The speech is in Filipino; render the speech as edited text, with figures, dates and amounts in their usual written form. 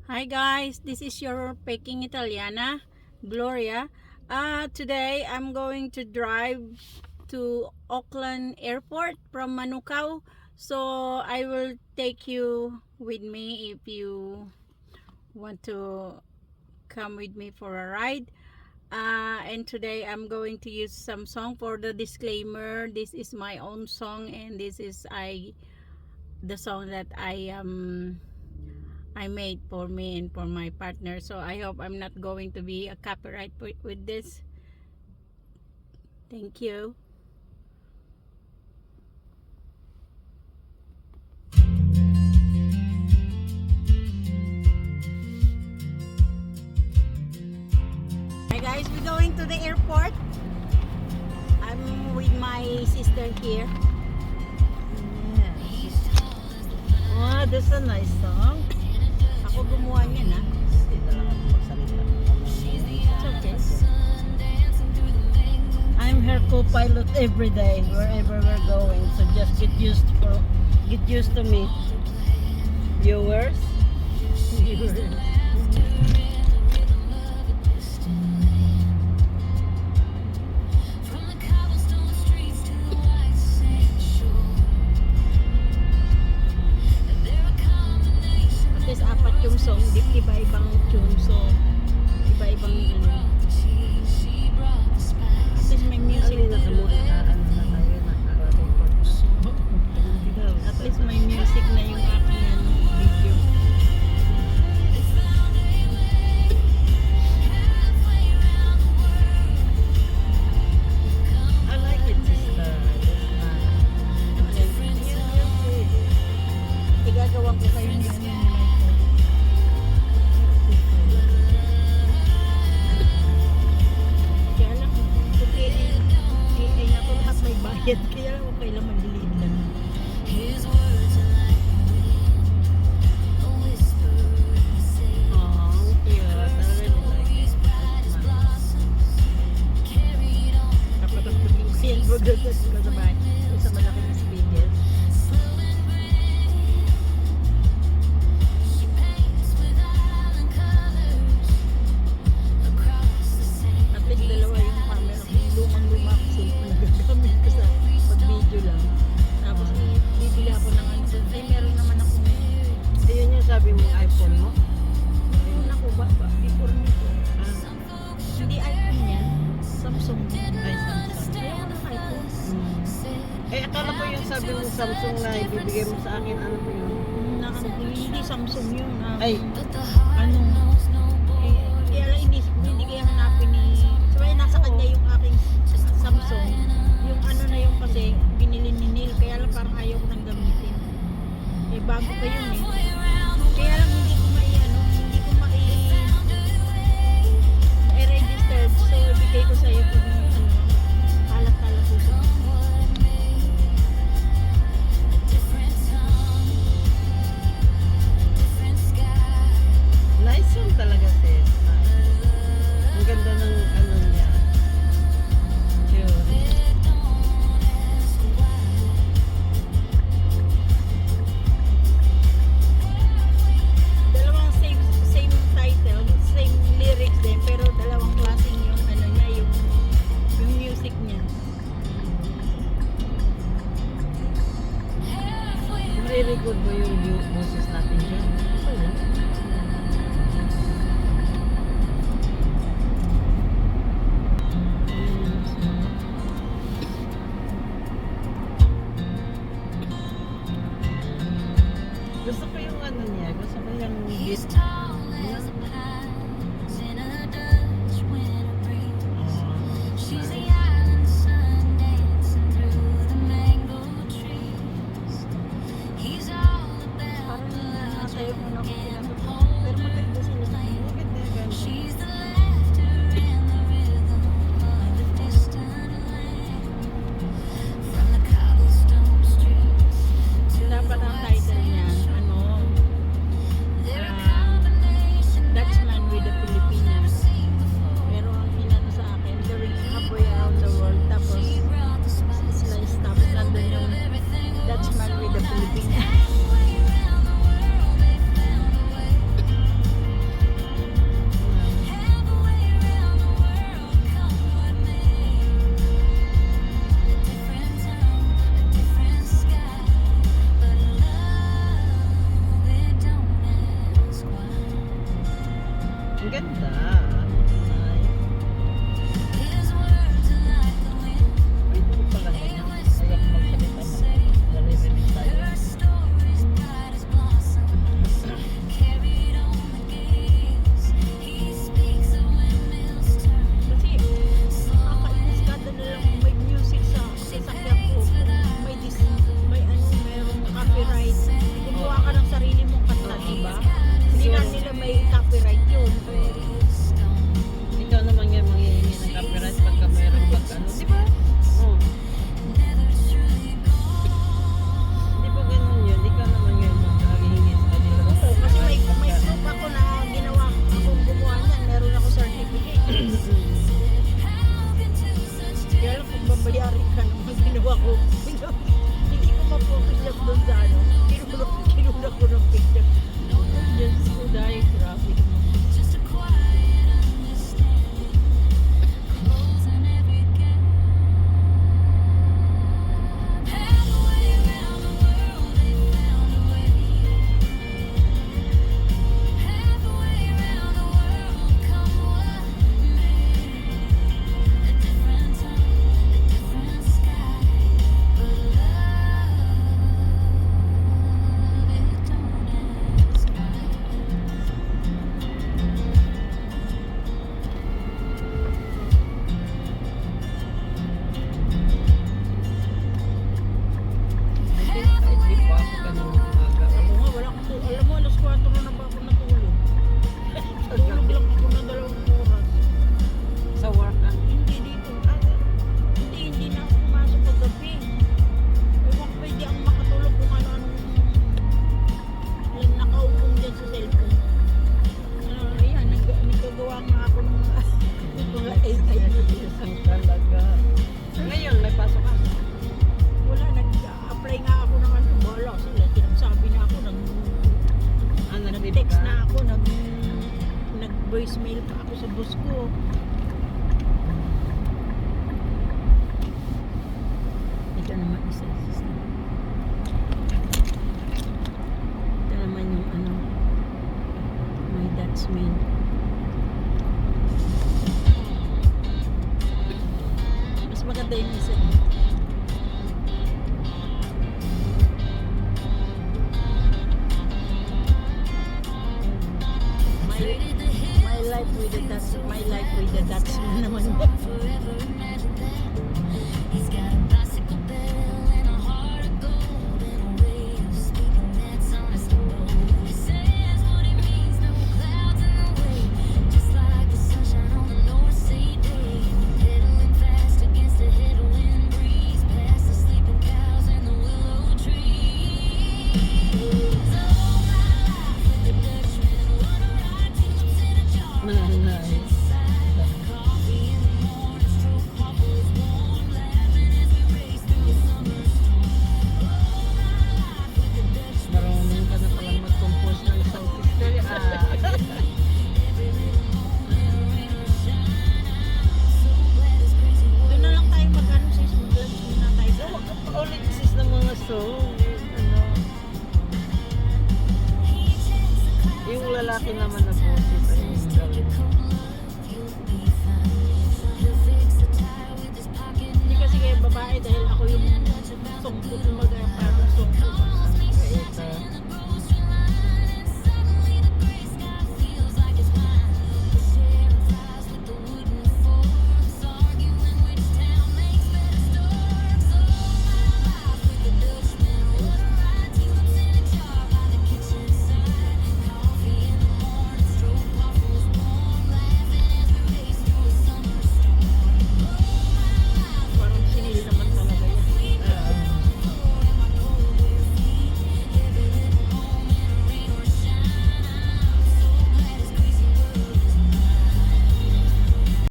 Hi guys, this is your Peking Italiana, Gloria. Today I'm going to drive to Auckland Airport from Manukau. So I will take you with me if you want to come with me for a ride. And today I'm going to use some song for the disclaimer. This is my own song and this is the song that I made for me and for my partner. So I hope I'm not going to be a copyright with this. Thank you. Hi guys, we're going to the airport. I'm with my sister here. Yes. Oh, that's a nice song. Ako gumawa niya na. Dito lang ako magsalita. It's okay. I'm her co-pilot every day, wherever we're going. So just get used to me. Viewers. At least apat yung song, iba-ibang tune. So, iba-ibang At least may music. At least may music na yung aking video. I like it, sister. Igagawan ko kayo niyan. Kaya lang, okay, ay ako lahat may bayad. Kaya lang okay lang magliliit lang. Oh, cute. I really like it. Dapat ang tuming sale mo doon sa sabay. Sa malaking speaker. At least dalawa yung camera ko. Lumang-luma ako cellphone na gagamit ko sa pag-video lang. Tapos bibili ako ng ano. Ay, meron naman ako. Yun yung sabi mo iPhone mo? Meron ako ba? Before nito. Ah, Hindi iPhone yan. Samsung. ay, Samsung. Kaya ako ng iPhone. Eh, akala ko yung sabi mo Samsung na ibibigay mo sa akin, ano po yun? Hindi Samsung yun. Ay, Ano? Kaya lang hindi kaya hanapin ni... Sabay nasa kanya yung aking Samsung. Yung ano na yung kasi binili ni Neil. Kaya lang parang ayaw ko nang gamitin. Eh bago pa yun eh. Kaya lang hindi ko i-registered. So bigay ko sa'yo kung ano, halat-halat ko sa nice song talaga, sis. Ang ganda ng ano niya. Cute. dalawang same title, same lyrics din, pero dalawang klaseng yung ano niya, yung music niya. Nare-record mo yung boses natin dyan. Okay lang. Gusto ko yung ano niya. Gusto ko yung beat. Parang nasa yung una ko pinatutunan. Pero maganda sila. Maganda yung ganda. Dapat ang title niyan, ano, Ang ganda. Nice. Wait, ano pala ganyan? Ayaw ko magsalita na. Naririnig tayo. Kasi nakakainis kada na lang may music sa sasakyan ko. May merong copyright. Gumawa ka ng sarili mong kanta, di ba? Hindi na nila may copyright yun. Ikaw naman nga manghihingi ng copyright pagka meron pag-ano. Di ba? Oo. Di ba ganun yun? Ikaw naman nga maghihingi sa kanila. Oo, kasi may proof ako na ginawa akong gumawa niyan. Meron ako certificate. Kaya lang kung babayarin ka naman ginawa ko. Hindi ko ma-focus lang doon sa ano. Kinulak ko ng picture. Diyos ko dahil grabe naman. Kahit di pa ako kanina umaga. Ako nga, wala akong tulog. Alam mo, alas 4 na ba ako natulog? Tulog lang ako ng 2 oras. Sa work ah. Hindi dito. Hindi na ako pumasok paggabi. Ewan ko, hindi ako makatulog kung ano-ano. Lang nakaupong dyan sa cellphone. Ayan, nagagawa nga ako ng mga AI. Ang talaga. Ngayon, may pasok ka. Wala, nag-apply nga ako ng ano. Wala sila, sinasabi na ako. Nag-text na ako. Nag-voicemail pa ako sa boss ko. Ito naman isa. Ito naman yung ano, my Dutchman. Mas maganda yung isa. My life with the Dutchman. My life with the Dutchman naman. Marunong ka na palang mag-compose ng isang history. Doon na lang tayo mag-ano sa mag-lunch muna tayo. Ulit sis ng mga song. Ano, yung lalaki naman na